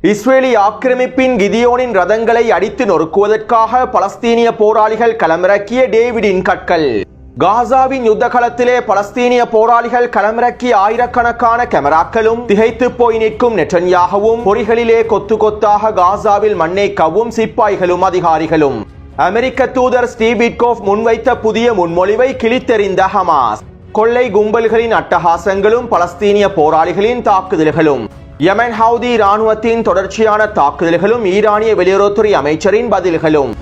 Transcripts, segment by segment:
Israeli ஆக்கிரமிப்பின் கிதியோனின் ரதங்களை அடித்து நொறுக்குவதற்காக பலஸ்தீனிய போராளிகள் களமிறக்கிய டேவிடின் கற்கள். காசாவின் யுத்தகளத்திலே பலஸ்தீனிய போராளிகள் களமிறக்கிய ஆயிரக்கணக்கான கேமராக்களும் திகைத்து போய் நிற்கும் நெட்டன்யாகவும் பொறிகளிலே கொத்து கொத்தாக காசாவில் மண்ணை கவும் சிப்பாய்களும் அதிகாரிகளும். அமெரிக்க தூதர் ஸ்டீவ் விட்கோஃப் முன்வைத்த புதிய முன்மொழிவை கிழித்தெறிந்த ஹமாஸ். கொள்ளை கும்பல்களின் அட்டகாசங்களும் பலஸ்தீனிய போராளிகளின் தாக்குதல்களும். யமன் ஹவுதி இராணுவத்தின் தொடர்ச்சியான தாக்குதல்களும் ஈரானிய வெளியுறவுத்துறை அமைச்சரின் பதில்களும்.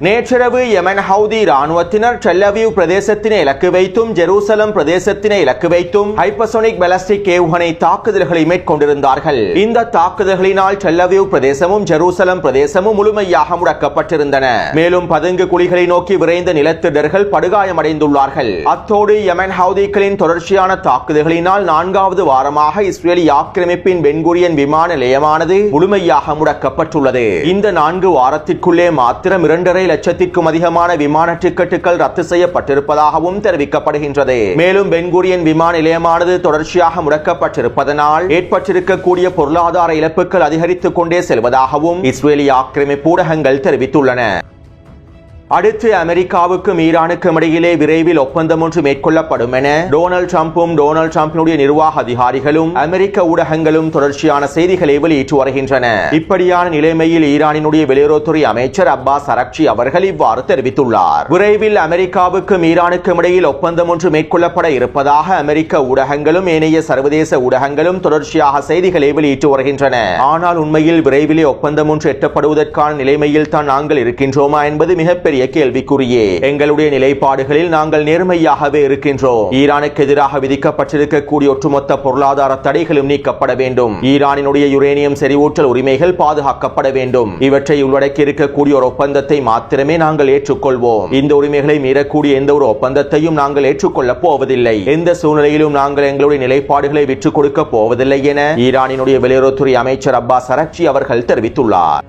நேற்றிரவு யமன் ஹவுதி இராணுவத்தினர் டெல் அவீவ் பிரதேசத்தினை இலக்கு வைத்தும் ஜெருசலம் பிரதேசத்தினை இலக்கு வைத்தும் ஹைப்பர்சோனிக் பாலிஸ்டிக் ஏவுகணை தாக்குதல்களை மேற்கொண்டிருந்தார்கள். இந்த தாக்குதல்களினால் டெல் அவீவ் பிரதேசமும் ஜெருசலம் பிரதேசமும் முழுமையாக முடக்கப்பட்டிருந்தன. மேலும் பதுங்கு குழிகளை நோக்கி விரைந்த நிலத்திடர்கள் படுகாயமடைந்துள்ளார்கள். அத்தோடு யமன் ஹவுதிகளின் தொடர்ச்சியான தாக்குதல்களினால் 4வது வாரமாக இஸ்ரேலி ஆக்கிரமிப்பின் பென்குரியன் விமான நிலையமானது முழுமையாக முடக்கப்பட்டுள்ளது. இந்த 4 வாரத்திற்குள்ளே மாத்திரம் 2.5 லட்சத்திற்கும் அதிகமான விமான டிக்கெட்டுகள் ரத்து செய்யப்பட்டிருப்பதாகவும் தெரிவிக்கப்படுகின்றது. மேலும் பென்குரியன் விமான நிலையமானது தொடர்ச்சியாக முடக்கப்பட்டிருப்பதனால் ஏற்பட்டிருக்கக்கூடிய பொருளாதார இழப்புகள் அதிகரித்துக் கொண்டே செல்வதாகவும் இஸ்ரேலி ஆக்கிரமிப்பு ஊடகங்கள் தெரிவித்துள்ளன. அடுத்து அமெரிக்காவுக்கும் ஈரானுக்கும் இடையிலே விரைவில் ஒப்பந்தம் ஒன்று மேற்கொள்ளப்படும் என டொனால்ட் டிரம்பினுடைய நிர்வாக அதிகாரிகளும் அமெரிக்க ஊடகங்களும் தொடர்ச்சியான செய்திகளை வெளியிட்டு வருகின்றன. இப்படியான நிலைமையில் ஈரானினுடைய வெளியுறவுத்துறை அமைச்சர் அப்பாஸ் அரக்சி அவர்கள் இவ்வாறு தெரிவித்துள்ளார். விரைவில் அமெரிக்காவுக்கும் ஈரானுக்கும் இடையில் ஒப்பந்தம் ஒன்று மேற்கொள்ளப்பட இருப்பதாக அமெரிக்க ஊடகங்களும் ஏனைய சர்வதேச ஊடகங்களும் தொடர்ச்சியாக செய்திகளை வெளியிட்டு வருகின்றன. ஆனால் உண்மையில் விரைவிலே ஒப்பந்தம் ஒன்று எட்டப்படுவதற்கான நிலைமையில் தான் நாங்கள் இருக்கின்றோமா என்பது மிகப்பெரிய கேள்விக்குறியே. எங்களுடைய நிலைப்பாடுகளில் நாங்கள் நேர்மையாகவே இருக்கின்றோம். ஈரானுக்கு எதிராக விதிக்கப்பட்டிருக்கக்கூடிய ஒட்டுமொத்த பொருளாதார தடைகளும் நீக்கப்பட வேண்டும். ஈரானினுடைய யுரேனியம் செறிவூட்டல் உரிமைகள் பாதுகாக்கப்பட வேண்டும். இவற்றை உள்ளடக்கி இருக்கக்கூடிய ஒரு ஒப்பந்தத்தை மாத்திரமே நாங்கள் ஏற்றுக்கொள்வோம். இந்த உரிமைகளை மீறக்கூடிய எந்த ஒரு ஒப்பந்தத்தையும் நாங்கள் ஏற்றுக்கொள்ளப் போவதில்லை. எந்த சூழ்நிலையிலும் நாங்கள் எங்களுடைய நிலைப்பாடுகளை விற்றுக் கொடுக்க போவதில்லை என ஈரானினுடைய வெளியுறவுத்துறை அமைச்சர் அப்பாஸ் அரக்சி அவர்கள் தெரிவித்துள்ளார்.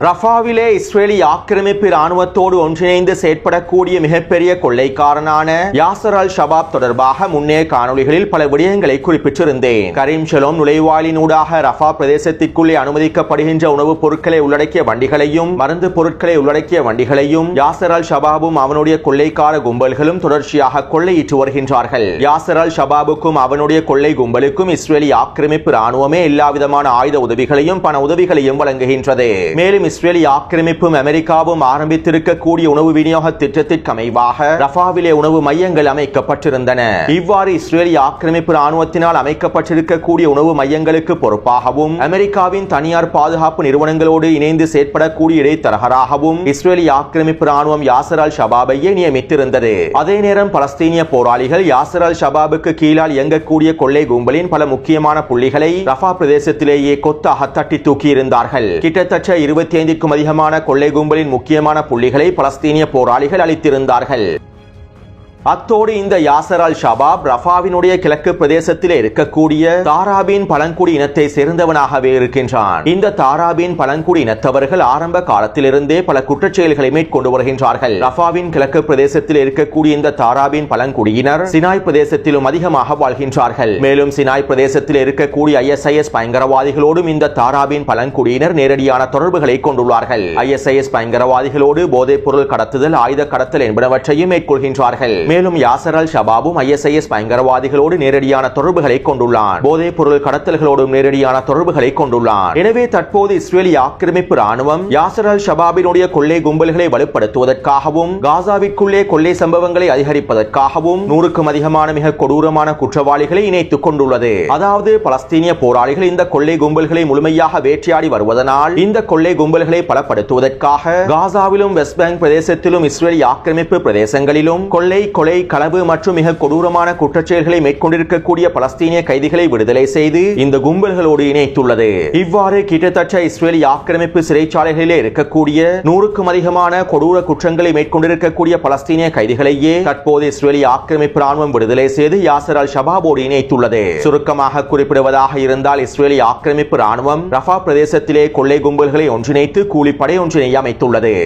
ரஃபாவிலே இஸ்ரேலி ஆக்கிரமிப்பு இராணுவத்தோடு ஒன்றிணைந்து செயற்படக்கூடிய மிகப்பெரிய கொள்ளைக்காரனான யாசர் அல் ஷபாப் தொடர்பாக முன்னே காணொளிகளில் பல விடயங்களை குறிப்பிட்டிருந்தேன். கரீம் ஷலோம் நுழைவாயிலினூடாக ரஃபா பிரதேசத்திற்குள்ளே அனுமதிக்கப்படுகின்ற உணவுப் பொருட்களை உள்ளடக்கிய வண்டிகளையும் மருந்து பொருட்களை உள்ளடக்கிய வண்டிகளையும் யாசர் அல் ஷபாபும் அவனுடைய கொள்ளைக்கார கும்பல்களும் தொடர்ச்சியாக கொள்ளையிட்டு வருகின்றார்கள். யாசர் அல் ஷபாபுக்கும் அவனுடைய கொள்ளை கும்பலுக்கும் இஸ்ரேலி ஆக்கிரமிப்பு இராணுவமே எல்லாவிதமான ஆயுத உதவிகளையும் பண உதவிகளையும் வழங்குகின்றது. மேலும் இஸ்ரேலி ஆக்கிரமிப்பும் அமெரிக்காவும் ஆரம்பித்திருக்கக்கூடிய உணவு விநியோக திட்டத்திற்கு அமைவாக ரஃபாவிலே உணவு மையங்கள் அமைக்கப்பட்டிருந்தன. இவ்வாறு இஸ்ரேலி ஆக்கிரமிப்பு ராணுவத்தினால் அமைக்கப்பட்டிருக்கக்கூடிய உணவு மையங்களுக்கு பொறுப்பாகவும் அமெரிக்காவின் தனியார் பாதுகாப்பு நிறுவனங்களோடு இணைந்து செயற்படக்கூடிய இடைத்தரகராகவும் இஸ்ரேலி ஆக்கிரமிப்பு ராணுவம் யாசர் அல் ஷபாபையே நியமித்திருந்தது. அதே நேரம் பலஸ்தீனிய போராளிகள் யாசர் அல் ஷபாபுக்கு கீழால் இயங்கக்கூடிய கொள்ளை கும்பலின் பல முக்கியமான புள்ளிகளை ரஃபா பிரதேசத்திலேயே கொத்தாக தட்டி தூக்கியிருந்தார்கள். கிட்டத்தட்ட 25க்கும் அதிகமான கொள்ளை கும்பலின் முக்கியமான புள்ளிகளை பலஸ்தீனிய போராளிகள் அளித்திருந்தார்கள். அத்தோடு இந்த யாசர் அல் ஷபாப் ரஃபாவினுடைய கிழக்கு பிரதேசத்திலே இருக்கக்கூடிய தாராபின் பழங்குடி இனத்தை சேர்ந்தவனாகவே இருக்கின்றான். இந்த தாராபின் பழங்குடி இனத்தவர்கள் ஆரம்ப காலத்திலிருந்தே பல குற்றச்செயல்களை மேற்கொண்டு வருகின்றார்கள். ரஃபாவின் கிழக்கு பிரதேசத்தில் இருக்கக்கூடிய இந்த தாராபின் பழங்குடியினர் சினாய் பிரதேசத்திலும் அதிகமாக வாழ்கின்றார்கள். மேலும் சினாய் பிரதேசத்தில் இருக்கக்கூடிய ISIS பயங்கரவாதிகளோடும் இந்த தாராபின் பழங்குடியினர் நேரடியான தொடர்புகளை கொண்டுள்ளார்கள். ISIS பயங்கரவாதிகளோடு போதைப் பொருள் கடத்துதல், ஆயுத கடத்தல் என்பனவற்றையும் மேற்கொள்கின்றார்கள். மேலும் யாசர் அல் ஷபாபும் ISIS பயங்கரவாதிகளோடு நேரடியான தொடர்புகளை கொண்டுள்ளான். போதைப் பொருள் கடத்தல்களோடும் நேரடியான தொடர்புகளை கொண்டுள்ளான். எனவே தற்போது இஸ்ரேலி ஆக்கிரமிப்பு ராணுவம் யாசர் அல் ஷபாபினுடைய கொள்ளை கும்பல்களை வலுப்படுத்துவதற்காகவும் காசாவிற்குள்ளே கொள்ளை சம்பவங்களை அதிகரிப்பதற்காகவும் 100க்கும் அதிகமான மிக கொடூரமான குற்றவாளிகளை இணைத்துக் கொண்டுள்ளது. அதாவது பலஸ்தீனிய போராளிகள் இந்த கொள்ளை கும்பல்களை முழுமையாக வேட்டையாடி வருவதனால் இந்த கொள்ளை கும்பல்களை பலப்படுத்துவதற்காக காசாவிலும் வெஸ்ட் பேங்க் பிரதேசத்திலும் இஸ்ரேலி ஆக்கிரமிப்பு பிரதேசங்களிலும் கொள்ளை கொலை, களவு மற்றும் மிக கொடூரமான குற்றச்செயல்களை மேற்கொண்டிருக்கக்கூடிய பலஸ்தீனிய கைதிகளை விடுதலை செய்து இந்த கும்பல்களோடு இணைத்துள்ளது. இவ்வாறு கிட்டத்தட்ட இஸ்ரேலி ஆக்கிரமிப்பு சிறைச்சாலைகளிலே இருக்கக்கூடிய 100க்கும் அதிகமான கொடூர குற்றங்களை மேற்கொண்டிருக்கக்கூடிய பலஸ்தீனிய கைதிகளையே தற்போது இஸ்ரேலி ஆக்கிரமிப்பு ராணுவம் விடுதலை செய்து யாசர் அல் ஷபாபோடு இணைத்துள்ளது. சுருக்கமாக குறிப்பிடுவதாக இருந்தால் இஸ்ரேலி ஆக்கிரமிப்பு ராணுவம் ரஃபா பிரதேசத்திலே கொள்ளை கும்பல்களை ஒன்றிணைத்து கூலிப்படை ஒன்றினை அமைத்துள்ளது.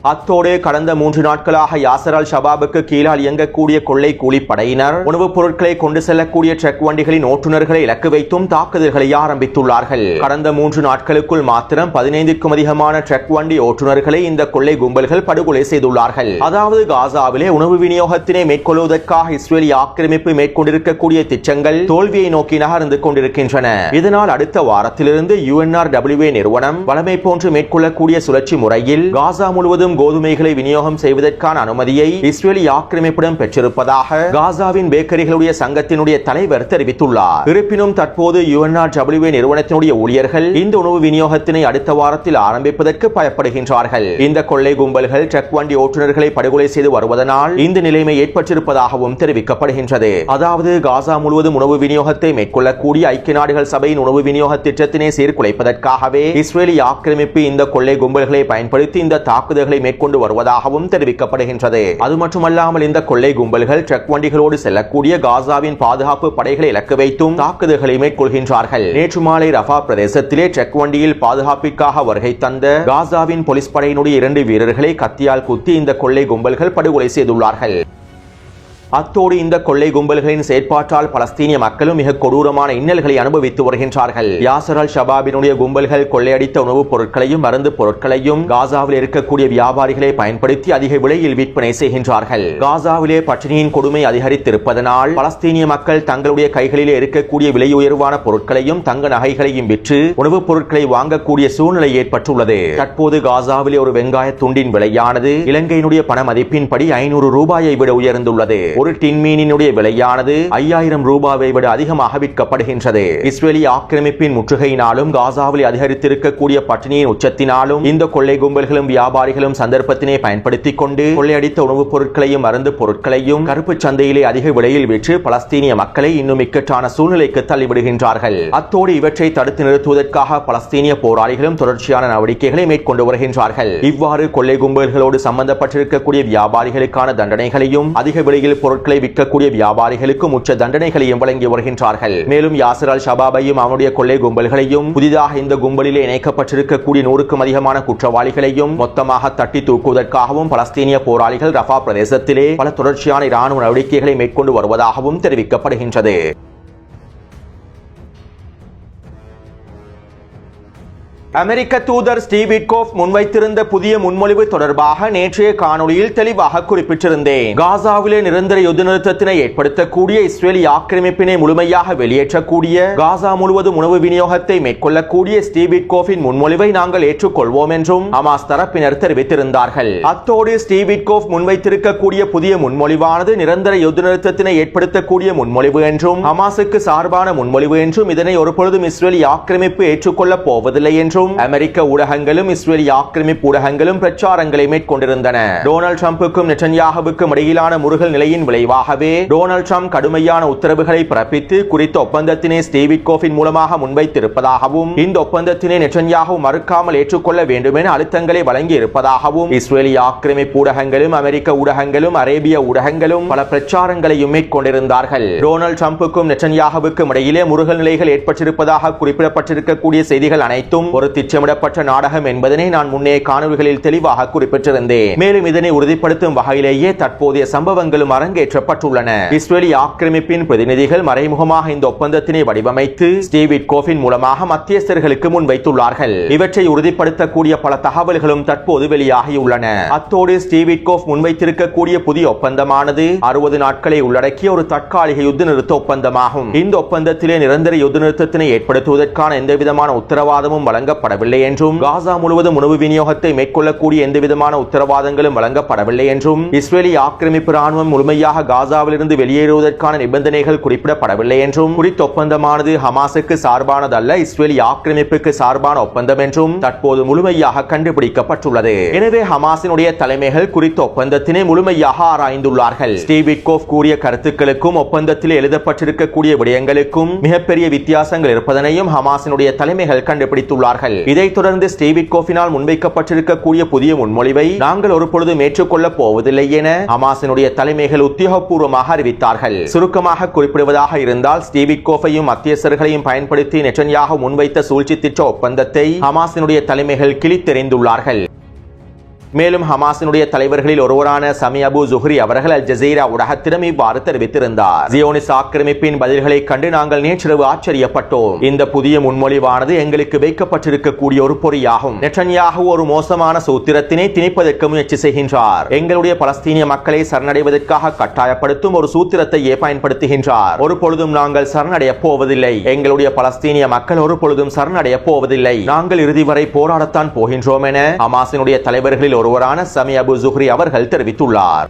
அத்தோடு கடந்த 3 நாட்களாக யாசர் அல் ஷபாபுக்கு கீழால் இயங்கக்கூடிய கொள்ளை கூலிப்படையினர் உணவுப் பொருட்களை கொண்டு செல்லக்கூடிய ட்ரக் வண்டிகளின் ஓட்டுநர்களை இலக்கு வைத்தும் தாக்குதல்களை ஆரம்பித்துள்ளார்கள். கடந்த 3 நாட்களுக்குள் மாத்திரம் 15க்கும் அதிகமான ட்ரக் வண்டி ஓட்டுநர்களை இந்த கொள்ளை கும்பல்கள் படுகொலை செய்துள்ளார்கள். அதாவது காசாவிலே உணவு விநியோகத்தினை மேற்கொள்வதற்காக இஸ்ரேலி ஆக்கிரமிப்பு மேற்கொண்டிருக்கக்கூடிய திட்டங்கள் தோல்வியை நோக்கி நகர்ந்து கொண்டிருக்கின்றன. இதனால் அடுத்த வாரத்திலிருந்து UNRWA நிறுவனம் வளமை போன்று மேற்கொள்ளக்கூடிய சுழற்சி முறையில் காசா முழுவதும் கோதுமைகளை விநியோகம் செய்வதற்கான அனுமதியை இஸ்ரேலி ஆக்கிரமிப்பிடம் பெற்றிருப்பதாக காசாவின் பேக்கரிகளுடைய சங்கத்தினுடைய தலைவர் தெரிவித்துள்ளார். இருப்பினும் தற்போது UNRWA நிறுவனத்தினுடைய ஊழியர்கள் இந்த உணவு விநியோகத்தினை அடுத்த வாரத்தில் ஆரம்பிப்பதற்கு பயப்படுகின்றார்கள். இந்த கொள்ளை கும்பல்கள் ட்ரக் வண்டி ஓட்டுநர்களை படுகொலை செய்து வருவதனால் இந்த நிலைமை ஏற்பட்டிருப்பதாகவும் தெரிவிக்கப்படுகின்றது. அதாவது காசா முழுவதும் உணவு விநியோகத்தை மேற்கொள்ளக்கூடிய ஐக்கிய நாடுகள் சபையின் உணவு விநியோக திட்டத்தினை சீர்குலைப்பதற்காகவே இஸ்ரேலி ஆக்கிரமிப்பு இந்த கொள்ளை கும்பல்களை பயன்படுத்தி இந்த தாக்குதல்களை மேற்கொண்டு வருவதாகவும் தெரிவிக்கப்படுகின்றது. அது மட்டுமல்லாமல் இந்த கொள்ளை கும்பல்கள் ட்ரக் வண்டிகளோடு செல்லக்கூடிய காசாவின் பாதுகாப்பு படைகளை இலக்கு வைத்தும் தாக்குதல்களை மேற்கொள்கின்றார்கள். நேற்று மாலை ரஃபா பிரதேசத்திலே ட்ரக் வண்டியில் பாதுகாப்பிற்காக வருகை தந்த காசாவின் போலீஸ் படையினுடைய 2 வீரர்களை கத்தியால் குத்தி இந்த கொள்ளை கும்பல்கள் படுகொலை செய்துள்ளார்கள். அத்தோடு இந்த கொள்ளை கும்பல்களின் செயற்பாட்டால் பலஸ்தீனிய மக்களும் மிக கொடூரமான இன்னல்களை அனுபவித்து வருகின்றார்கள். யாசர் அல் ஷபாபினுடைய கும்பல்கள் கொள்ளையடித்த உணவுப் பொருட்களையும் மருந்து பொருட்களையும் காசாவில் இருக்கக்கூடிய வியாபாரிகளை பயன்படுத்தி அதிக விலையில் விற்பனை செய்கின்றார்கள். காசாவிலே பட்டினியின் கொடுமை அதிகரித்திருப்பதனால் பலஸ்தீனிய மக்கள் தங்களுடைய கைகளிலே இருக்கக்கூடிய விலை உயர்வான பொருட்களையும் தங்க நகைகளையும் விற்று உணவுப் பொருட்களை வாங்கக்கூடிய சூழ்நிலை ஏற்பட்டுள்ளது. தற்போது காசாவிலே ஒரு வெங்காய துண்டின் விலையானது இலங்கையினுடைய பண மதிப்பின்படி 500 ரூபாயை விட உயர்ந்துள்ளது. ஒரு டின் மீனினுடைய விலையானது 5000 ரூபாயை விட அதிகமாக விற்கப்படுகின்றது. இஸ்ரேலி ஆக்கிரமிப்பின் முற்றுகையினாலும் காசாவில் அதிகரித்திருக்கக்கூடிய பட்டினியின் உச்சத்தினாலும் இந்த கொள்ளை கும்பல்களும் வியாபாரிகளும் சந்தர்ப்பத்தினை பயன்படுத்திக் கொண்டு கொள்ளையடித்த உணவுப் பொருட்களையும் மருந்து பொருட்களையும் கருப்பு சந்தையிலே அதிக விலையில் விற்று பலஸ்தீனிய மக்களை இன்னும் இக்கட்டான சூழ்நிலைக்கு தள்ளிவிடுகின்றார்கள். அத்தோடு இவற்றை தடுத்து நிறுத்துவதற்காக பலஸ்தீனிய போராளிகளும் தொடர்ச்சியான நடவடிக்கைகளை மேற்கொண்டு வருகின்றார்கள். இவ்வாறு கொள்ளை கும்பல்களோடு சம்பந்தப்பட்டிருக்கக்கூடிய வியாபாரிகளுக்கான தண்டனைகளையும் அதிக விலையில் பொருட்களை விற்கக்கூடிய வியாபாரிகளுக்கும் உச்ச தண்டனைகளையும் வழங்கி வருகின்றார்கள். மேலும் யாசர் அல் ஷபாபையும் அவனுடைய கொள்ளை கும்பல்களையும் புதிதாக இந்த கும்பலிலே இணைக்கப்பட்டிருக்கக்கூடிய 100க்கும் அதிகமான குற்றவாளிகளையும் மொத்தமாக தட்டி தூக்குவதற்காகவும் பலஸ்தீனிய போராளிகள் ரஃபா பிரதேசத்திலே பல தொடர்ச்சியான இராணுவ நடவடிக்கைகளை மேற்கொண்டு வருவதாகவும் தெரிவிக்கப்படுகின்றது. அமெரிக்க தூதர் ஸ்டீவ் விட்கோஃப் முன்வைத்திருந்த புதிய முன்மொழிவு தொடர்பாக நேற்றைய காணொளியில் தெளிவாக குறிப்பிட்டிருந்தேன். காசாவிலே நிரந்தர யுத்த நிறுத்தத்தினை ஏற்படுத்தக்கூடிய இஸ்ரேலி ஆக்கிரமிப்பினை முழுமையாக வெளியேற்றக்கூடிய காசா முழுவதும் உணவு விநியோகத்தை மேற்கொள்ளக்கூடிய ஸ்டீவ் விட்கோஃபின் முன்மொழிவை நாங்கள் ஏற்றுக்கொள்வோம் என்றும் ஹமாஸ் தரப்பினர் தெரிவித்திருந்தார்கள். அத்தோடு ஸ்டீவ் விட்கோஃப் முன்வைத்திருக்கக்கூடிய புதிய முன்மொழிவானது நிரந்தர யுத்த நிறுத்தத்தினை ஏற்படுத்தக்கூடிய முன்மொழிவு என்றும் ஹமாஸுக்கு சார்பான முன்மொழிவு என்றும் இதனை ஒருபொழுதும் இஸ்ரேலி ஆக்கிரமிப்பு ஏற்றுக்கொள்ளப் போவதில்லை என்றும் அமெரிக்க ஊடகங்களும் இஸ்ரேலி ஆக்கிரமிப்பு ஊடகங்களும் பிரச்சாரங்களை மேற்கொண்டிருந்தன. டொனால்ட் ட்ரம்புக்கும் நெட்டன்யாஹுவுக்கும் இடையிலான முருகல் நிலையின் விளைவாகவே டொனால்ட் ட்ரம்ப் கடுமையான உத்தரவுகளை பிறப்பித்து குறித்த ஒப்பந்தத்தினை ஸ்டீவ் விட்கோஃபின் மூலமாக முன்வைத்திருப்பதாகவும் இந்த ஒப்பந்தத்தினை நெட்டன்யாஹு மறுக்காமல் ஏற்றுக்கொள்ள வேண்டும் என அழுத்தங்களை வழங்கி இருப்பதாகவும் இஸ்ரேலி ஆக்கிரமிப்பு ஊடகங்களும் அமெரிக்க ஊடகங்களும் அரேபிய ஊடகங்களும் பல பிரச்சாரங்களையும் மேற்கொண்டிருந்தார்கள். டொனால்ட் ட்ரம்புக்கும் நெட்டன்யாஹுவுக்கும் இடையிலே முருகல் நிலைகள் ஏற்பட்டிருப்பதாக குறிப்பிடப்பட்டிருக்கக்கூடிய செய்திகள் அனைத்தும் ஒரு திட்டமிடப்பட்ட நாடகம் என்பதனை நான் முன்னே காணொளிகளில் தெளிவாக குறிப்பிட்டிருந்தேன். மேலும் இதனை உறுதிப்படுத்தும் வகையிலேயே தற்போதைய சம்பவங்களும் அரங்கேற்றப்பட்டுள்ளன. இஸ்ரேலி ஆக்கிரமிப்பின் பிரதிநிதிகள் மறைமுகமாக இந்த ஒப்பந்தத்தினை வடிவமைத்து ஸ்டீவ் விட்கோஃபின் மூலமாக மத்தியஸ்தர்களுக்கு முன்வைத்துள்ளார்கள். இவற்றை உறுதிப்படுத்தக்கூடிய பல தகவல்களும் தற்போது வெளியாகியுள்ளன. அத்தோடு ஸ்டீவ் விட்கோஃப் முன்வைத்திருக்கக்கூடிய புதிய ஒப்பந்தமானது 60 நாட்களை உள்ளடக்கிய ஒரு தற்காலிக யுத்த நிறுத்த ஒப்பந்தமாகும். இந்த ஒப்பந்தத்திலே நிரந்தர யுத்த நிறுத்தத்தினை ஏற்படுத்துவதற்கான எந்தவிதமான உத்தரவாதமும் வழங்க வழங்கப்படவில்லை என்றும் காசா முழுவதும் உணவு விநியோகத்தை மேற்கொள்ளக்கூடிய எந்தவிதமான உத்தரவாதங்களும் வழங்கப்படவில்லை என்றும் இஸ்ரேலி ஆக்கிரமிப்பு ராணுவம் முழுமையாக காசாவிலிருந்து வெளியேறுவதற்கான நிபந்தனைகள் குறிப்பிடப்படவில்லை என்றும் குறித்த ஒப்பந்தமானது ஹமாஸுக்கு சார்பானதல்ல, இஸ்ரேலி ஆக்கிரமிப்புக்கு சார்பான ஒப்பந்தம் என்றும் தற்போது முழுமையாக கண்டுபிடிக்கப்பட்டுள்ளது. எனவே ஹமாஸினுடைய தலைமைகள் குறித்த ஒப்பந்தத்தினை முழுமையாக ஆராய்ந்துள்ளார்கள். ஸ்டீவ் விட்கோஃப் கூறிய கருத்துக்களுக்கும் ஒப்பந்தத்தில் எழுதப்பட்டிருக்கக்கூடிய விடயங்களுக்கும் மிகப்பெரிய வித்தியாசங்கள் இருப்பதனையும் ஹமாஸினுடைய தலைமைகள் கண்டுபிடித்துள்ளார்கள். இதைத் தொடர்ந்து ஸ்டீவ் விட்கோஃபினால் முன்வைக்கப்பட்டிருக்கக்கூடிய புதிய முன்மொழிவை நாங்கள் ஒருபொழுதும் ஏற்றுக்கொள்ளப் போவதில்லை என ஹமாஸினுடைய தலைமைகள் உத்தியோகபூர்வமாக அறிவித்தார்கள். சுருக்கமாக குறிப்பிடுவதாக இருந்தால் ஸ்டீவ் விட்கோஃபையும் மத்தியஸ்தர்களையும் பயன்படுத்தி நெட்டன்யாஹு முன்வைத்த சூழ்ச்சி திட்ட ஒப்பந்தத்தை ஹமாஸினுடைய தலைமைகள் கிழித்தெறிந்துள்ளார்கள். மேலும் ஹமாஸினுடைய தலைவர்களில் ஒருவரான சமி அபு ஜுஹ்ரி அவர்கள் அல் ஜசீரா ஊடகத்திடம் இவ்வாறு தெரிவித்திருந்தார். ஜியோனிஸ் ஆக்கிரமிப்பின் பதில்களை கண்டு நாங்கள் நேற்றிரவு ஆச்சரியப்பட்டோம். இந்த புதிய முன்மொழிவானது எங்களுக்கு வைக்கப்பட்டிருக்கக்கூடிய ஒரு பொறியாகும். நெட்டன்யாஹு ஒரு மோசமான சூத்திரத்தினை திணிப்பதற்கு முயற்சி செய்கின்றார். எங்களுடைய பலஸ்தீனிய மக்களை சரணடைவதற்காக கட்டாயப்படுத்தும் ஒரு சூத்திரத்தையே பயன்படுத்துகின்றார். ஒரு பொழுதும் நாங்கள் சரணடைய போவதில்லை. எங்களுடைய பலஸ்தீனிய மக்கள் ஒரு பொழுதும் சரணடைய போவதில்லை. நாங்கள் இறுதி வரை போராடத்தான் போகின்றோம் என ஹமாஸினுடைய தலைவர்களில் ஒருவரான சமி அபு ஜுஹ்ரி அவர்கள் தெரிவித்துள்ளார்.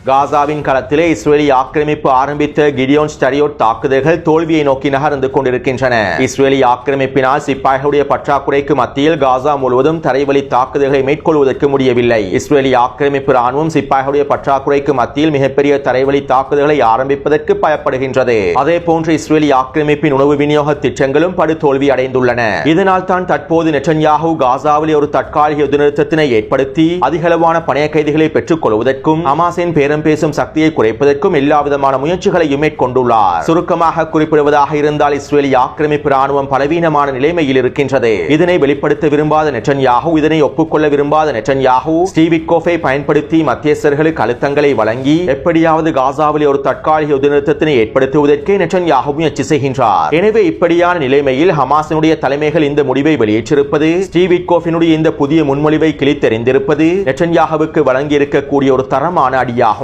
காசாவின் களத்திலே இஸ்ரேலி ஆக்கிரமிப்பு ஆரம்பித்த கிடியோன் ஸ்டரியோட் தாக்குதல்கள் தோல்வியை நோக்கி நகர்ந்து கொண்டிருக்கின்றன. இஸ்ரேலி ஆக்கிரமிப்பினால் சிப்பாய்களுடைய பற்றாக்குறைக்கு மத்தியில் காசா முழுவதும் தரைவழி தாக்குதல்களை மேற்கொள்வதற்கு முடியவில்லை. இஸ்ரேலி ஆக்கிரமிப்பு ராணுவம் சிப்பாய்களுடைய பற்றாக்குறைக்கு மத்தியில் மிகப்பெரிய தரைவழி தாக்குதல்களை ஆரம்பிப்பதற்கு பயப்படுகின்றது. அதே போன்று இஸ்ரேலி ஆக்கிரமிப்பின் உணவு விநியோக திட்டங்களும் படுதோல்வி அடைந்துள்ளன. இதனால் தான் தற்போது நெட்டன்யாஹு காசாவிலே ஒரு தற்காலிக யுத்தநிறுத்தத்தினை ஏற்படுத்தி அதிகளவான பணைய கைதிகளை பெற்றுக் கொள்வதற்கும் ஹமாஸின் பேசும் சக்தியை குறைப்பதற்கும் எல்லாவிதமான முயற்சிகளையும் மேற்கொண்டுள்ளார். சுருக்கமாக குறிப்பிடுவதாக இருந்தால் இஸ்ரேலி ஆக்கிரமிப்பு ராணுவம் பலவீனமான நிலைமையில் இருக்கின்றது. இதனை வெளிப்படுத்த விரும்பாத நெட்டன்யாஹு, இதனை ஒப்புக்கொள்ள விரும்பாத நெட்டன்யாஹு ஸ்டீவ் விட்கோஃபை பயன்படுத்தி மத்தியஸ்தர்களுக்கு அழுத்தங்களை வழங்கி எப்படியாவது காசாவில் ஒரு தற்காலிக யுத்தநிறுத்தத்தினை ஏற்படுத்துவதற்கு நெட்டன்யாஹு முயற்சி செய்கின்றார். எனவே இப்படியான நிலைமையில் ஹமாஸினுடைய தலைமைகள் இந்த முடிவை வெளியேற்றிருப்பது, ஸ்டீவ் விட்கோஃபினுடைய இந்த புதிய முன்மொழிவை கிழித்தெறிந்திருப்பது நெட்டன்யாஹுவுக்கு வழங்கி இருக்கக்கூடிய ஒரு தரமான அடியாகும்.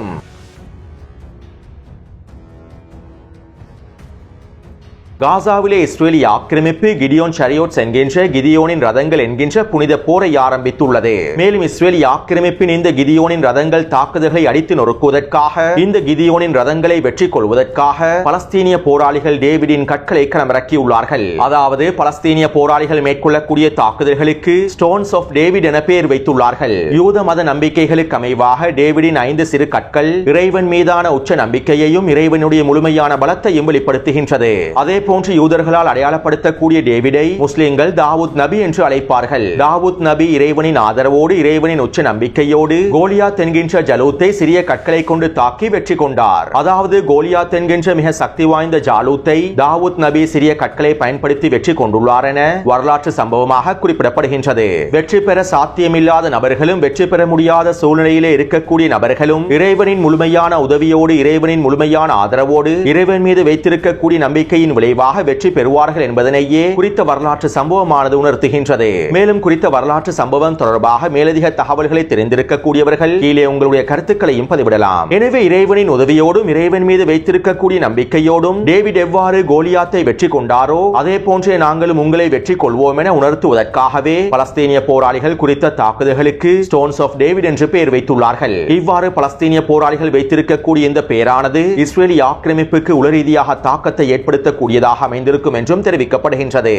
காசாவிலே இஸ்ரேலி ஆக்கிரமிப்பு கிடியோன் ஷரியோட்ஸ் என்கின்ற கிதியோனின் ரதங்கள் என்கின்ற புனித போரை ஆரம்பித்துள்ளது. மேலும் இஸ்ரேலி ஆக்கிரமிப்பின் இந்த கிதியோனின் ரதங்கள் தாக்குதல்களை அடித்து நொறுக்குவதற்காக, இந்த கிதியோனின் ரதங்களை வெற்றி கொள்வதற்காக பலஸ்தீனிய போராளிகள் டேவிடின் கற்களை களமிறக்கியுள்ளார்கள். அதாவது பலஸ்தீனிய போராளிகள் மேற்கொள்ளக்கூடிய தாக்குதல்களுக்கு ஸ்டோன்ஸ் ஆஃப் டேவிட் என பெயர் வைத்துள்ளார்கள். யூத மத நம்பிக்கைகளுக்கு அமைவாக டேவிடின் 5 சிறு கற்கள் இறைவன் மீதான உச்ச நம்பிக்கையையும் இறைவனுடைய முழுமையான பலத்தையும் வெளிப்படுத்துகின்றது. அதே போன்று யூதர்களால் அடையாளப்படுத்தக்கூடிய டேவிடை முஸ்லிம்கள் தாவூத் நபி என்று அழைப்பார்கள். தாவூத் நபி இறைவனின் ஆதரவோடு, இறைவனின் உச்ச நம்பிக்கையோடு கோலியாத் என்கின்ற ஜலூத்தை சிறிய கற்களை கொண்டு தாக்கி வெற்றி கொண்டார். அதாவது கோலியாத் என்கின்ற மிக சக்தி வாய்ந்த ஜாலூத்தை தாவூத் நபி சிறிய கற்களை பயன்படுத்தி வெற்றி கொண்டுள்ளார் என வரலாற்று சம்பவமாக குறிப்பிடப்படுகின்றது. வெற்றி பெற சாத்தியமில்லாத நபர்களும், வெற்றி பெற முடியாத சூழ்நிலையிலே இருக்கக்கூடிய நபர்களும் இறைவனின் முழுமையான உதவியோடு, இறைவனின் முழுமையான ஆதரவோடு, இறைவன் மீது வைத்திருக்கக்கூடிய நம்பிக்கையின் விளைவாக வெற்றி பெறுவார்கள் என்பதனையே குறித்த வரலாற்று சம்பவமானது உணர்த்துகின்றது. மேலும் குறித்த வரலாற்று சம்பவம் தொடர்பாக மேலதிக தகவல்களை தெரிந்திருக்கக்கூடியவர்கள் கீழே உங்களுடைய கருத்துக்களையும் பதிவிடலாம். எனவே இறைவனின் உதவியோடும், இறைவன் மீது வைத்திருக்கக்கூடிய நம்பிக்கையோடும் டேவிட் எவ்வாறு கோலியாத்தை வெற்றி கொண்டாரோ அதே போன்றே நாங்களும் உங்களை வெற்றி கொள்வோம் என உணர்த்துவதற்காகவே பலஸ்தீனிய போராளிகள் குறித்த தாக்குதல்களுக்கு ஸ்டோன்ஸ் ஆஃப் டேவிட் என்று பெயர் வைத்துள்ளார்கள். இவ்வாறு பலஸ்தீனிய போராளிகள் வைத்திருக்கக்கூடிய இந்த பெயரானது இஸ்ரேலி ஆக்கிரமிப்புக்கு உளரீதியாக தாக்கத்தை ஏற்படுத்தக்கூடியதாக அமைந்திருக்கும் என்றும் தெரிவிக்கப்படுகின்றது.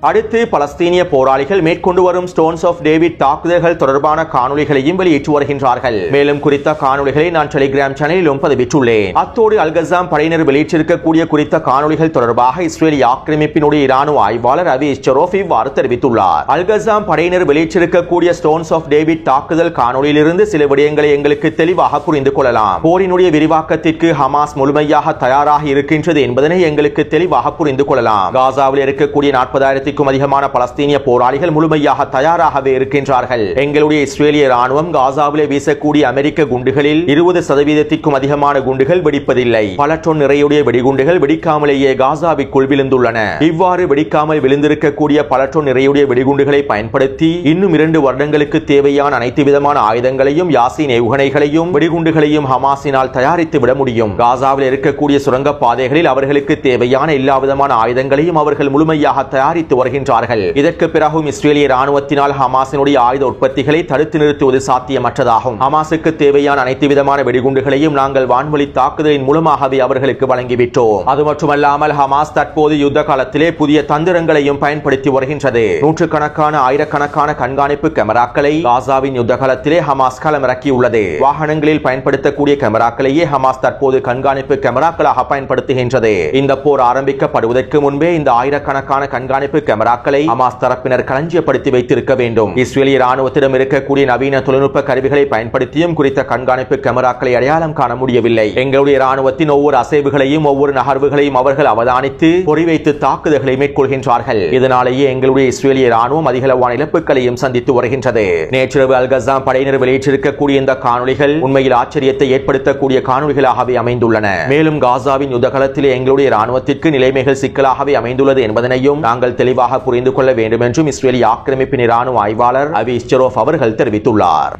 அடுத்து பலஸ்தீனிய போராளிகள் மேற்கொண்டு வரும் ஸ்டோன்ஸ் ஆஃப் டேவிட் தாக்குதல்கள் தொடர்பான காணொளிகளையும் வெளியிட்டு வருகின்றார்கள். மேலும் குறித்த காணொளிகளை நான் டெலிகிராம் சேனலிலும் பதிவிட்டுள்ளேன். அத்தோடு அல்கசாம் படையினர் வெளியிட்டிருக்கக்கூடிய குறித்த காணொளிகள் தொடர்பாக இஸ்ரேலி ஆக்கிரமிப்பினுடைய இராணுவ ஆய்வாளர் அவி இஸ்சரோஃப் இவ்வாறு தெரிவித்துள்ளார். அல்கசாம் படையினர் வெளியிட்டிருக்கக்கூடிய ஸ்டோன்ஸ் ஆஃப் டேவிட் தாக்குதல் காணொளியிலிருந்து சில விடயங்களை எங்களுக்கு தெளிவாக புரிந்து கொள்ளலாம். போரினுடைய விரிவாக்கத்திற்கு ஹமாஸ் முழுமையாக தயாராக இருக்கின்றது என்பதனை எங்களுக்கு தெளிவாக புரிந்து கொள்ளலாம். காசாவில் இருக்கக்கூடிய 40,000 அதிகமான பலஸ்தீனிய போராளிகள் முழுமையாக தயாராகவே இருக்கின்றார்கள். எங்களுடைய இஸ்ரேலிய ராணுவம் காசாவிலே வீசக்கூடிய அமெரிக்க குண்டுகளில் 20% அதிகமான குண்டுகள் வெடிப்பதில்லை. பல டன் நிறையுடைய வெடிகுண்டுகள் வெடிக்காமலேயே காசாவிற்குள் விழுந்துள்ளன. இவ்வாறு வெடிக்காமல் விழுந்திருக்கக்கூடிய பல டன் நிறையுடைய வெடிகுண்டுகளை பயன்படுத்தி இன்னும் 2 வருடங்களுக்கு தேவையான அனைத்து விதமான ஆயுதங்களையும், யாசின் ஏவுகணைகளையும், வெடிகுண்டுகளையும் ஹமாஸினால் தயாரித்து விட முடியும். காசாவில் இருக்கக்கூடிய சுரங்க பாதைகளில் அவர்களுக்கு தேவையான எல்லா விதமான ஆயுதங்களையும் அவர்கள் முழுமையாக தயாரித்து வருகின்றார்கள். இதற்கு பிறகும் இஸ்ரேலிய ராணுவத்தினால் ஹமாஸினுடைய ஆயுத உற்பத்திகளை தடுத்து நிறுத்துவது சாத்தியமற்றதாகும். ஹமாஸுக்கு தேவையான அனைத்து விதமான வெடிகுண்டுகளையும் நாங்கள் வான்வழி தாக்குதலின் மூலமாகவே அவர்களுக்கு வழங்கிவிட்டோம். அது மட்டுமல்லாமல் ஹமாஸ் தற்போது யுத்த காலத்திலே புதிய தந்திரங்களையும் பயன்படுத்தி வருகின்றது. நூற்றுக்கணக்கான ஆயிரக்கணக்கான கண்காணிப்பு கேமராக்களை காசாவின் யுத்த காலத்திலே ஹமாஸ் களமிறக்கியுள்ளது. வாகனங்களில் பயன்படுத்தக்கூடிய கேமராக்களையே ஹமாஸ் தற்போது கண்காணிப்பு கேமராக்களாக பயன்படுத்துகின்றது. இந்த போர் ஆரம்பிக்கப்படுவதற்கு முன்பே இந்த ஆயிரக்கணக்கான கண்காணிப்பு கேமராக்களை ஹமாஸ் தரப்பினர் களஞ்சியப்படுத்தி வைத்திருக்க வேண்டும். இஸ்ரேலிய ராணுவத்திடம் இருக்கக்கூடிய நவீன தொழில்நுட்ப கருவிகளை பயன்படுத்தியும் குறித்த கண்காணிப்பு கேமராக்களை அடையாளம் காண முடியவில்லை. எங்களுடைய ராணுவத்தின் ஒவ்வொரு அசைவுகளையும் ஒவ்வொரு நகர்வுகளையும் அவர்கள் அவதானித்து பொறிவைத்து தாக்குதல்களை மேற்கொள்கின்றார்கள். இதனாலேயே எங்களுடைய இஸ்ரேலிய ராணுவம் அதிகளவான இழப்புகளையும் சந்தித்து வருகின்றது. நேற்றிரவு அல் கஸாம் படையினர் வெளியிட்டிருக்கக்கூடிய இந்த காணொளிகள் உண்மையில் ஆச்சரியத்தை ஏற்படுத்தக்கூடிய காணொளிகளாகவே அமைந்துள்ளன. மேலும் காசாவின் யுத்தகலத்திலே எங்களுடைய ராணுவத்திற்கு நிலைமைகள் சிக்கலாகவே அமைந்துள்ளது என்பதனையும் நாங்கள் தெளிவாக புரிந்து கொள்ள வேண்டும் என்றும் இஸ்ரேலிய ஆக்கிரமிப்பின் ராணுவ ஆய்வாளர் அவி இஸ்சரோஃப் அவர்கள் தெரிவித்துள்ளார்.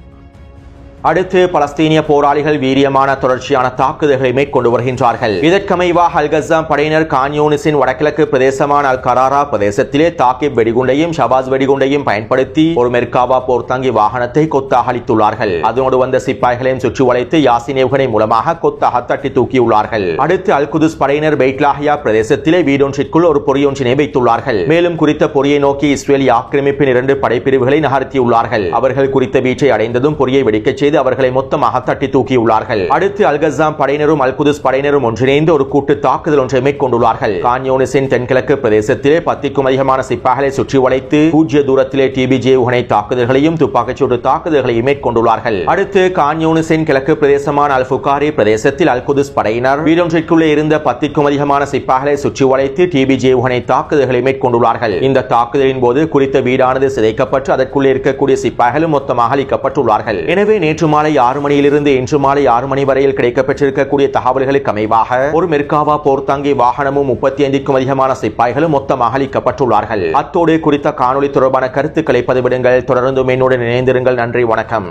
அடுத்து பலஸ்தீனிய போராளிகள் வீரியமான தொடர்ச்சியான தாக்குதல்களை மேற்கொண்டு வருகின்றார்கள். இதற்கமைவாக அல் கஸாம் படையினர் கான் யூனிஸின் வடகிழக்கு பிரதேசமான அல் கராரா பிரதேசத்திலே தாக்கிப் வெடிகுண்டையும் ஷபாஸ் வெடிகுண்டையும் பயன்படுத்தி ஒரு மெர்காவா போர்த்தாங்கி வாகனத்தை கொத்தாக அளித்துள்ளார்கள். அதனோடு வந்த சிப்பாய்களையும் சுற்றி வளைத்து யாசின் ஏவுகணை மூலமாக கொத்தாக தட்டி தூக்கியுள்ளார்கள். அடுத்து அல் குதுஸ் படையினர் பெய்ட்லாஹியா பிரதேசத்திலே வீடொன்றிற்குள் ஒரு பொறியொன்றினை வைத்துள்ளார்கள். மேலும் குறித்த பொறியை நோக்கி இஸ்ரேலிய ஆக்கிரமிப்பின் 2 படைப்பிரிவுகளை நகர்த்தியுள்ளார்கள். அவர்கள் குறித்த வீச்சை அடைந்ததும் பொறியை வெடிக்கச் செய்து அவர்களை மொத்தமாக தட்டி தூக்கியுள்ளார்கள். அடுத்து அல் கஸாம் படையினரும் அல் குதுஸ் படையினரும் ஒன்றிணைந்து ஒரு கூட்டு தாக்குதல் ஒன்றை மேற்கொண்டுள்ளார்கள். கான் யூனிஸின் தென்கிழக்கு பிரதேசத்திலே 10க்கும் அதிகமான சிப்பாய்களை சுற்றி வளைத்து பூஜ்ய தூரத்திலே டிபிஜி ஏவுகணை தாக்குதல்களையும் துப்பாக்கிச்சூடு தாக்குதல்களையும் மேற்கொண்டுள்ளார்கள். அடுத்து கான் யூனிஸின் கிழக்கு பிரதேசமான அல் ஃபுகாரி பிரதேசத்தில் அல் குதுஸ் படையினர் வீடொன்றிற்குள்ளே இருந்த 10க்கும் அதிகமான சிப்பாய்களை சுற்றி வளைத்து டிபிஜி ஏவுகணை தாக்குதல்களை மேற்கொண்டுள்ளார்கள். இந்த தாக்குதலின் போது குறித்த வீடானது சிதைக்கப்பட்டு அதற்குள்ளே இருக்கக்கூடிய சிப்பாய்களும் மொத்தமாக அளிக்கப்பட்டுள்ளார்கள். எனவே நேற்று மாலை 6 மணியிலிருந்து இன்று மாலை 6 மணி வரையில் கிடைக்கப்பெற்றிருக்கக்கூடிய தகவல்களுக்கு அமைவாக ஒரு மெர்காவா போர்த்தாங்கி வாகனமும் 35க்கும் அதிகமான சிப்பாய்களும் மொத்தமாக அளிக்கப்பட்டுள்ளார்கள். அத்தோடு குறித்த காணொளி தொடர்பான கருத்துக்களை பதிவிடுங்கள். தொடர்ந்து என்னுடன் இணைந்திருங்கள். நன்றி, வணக்கம்.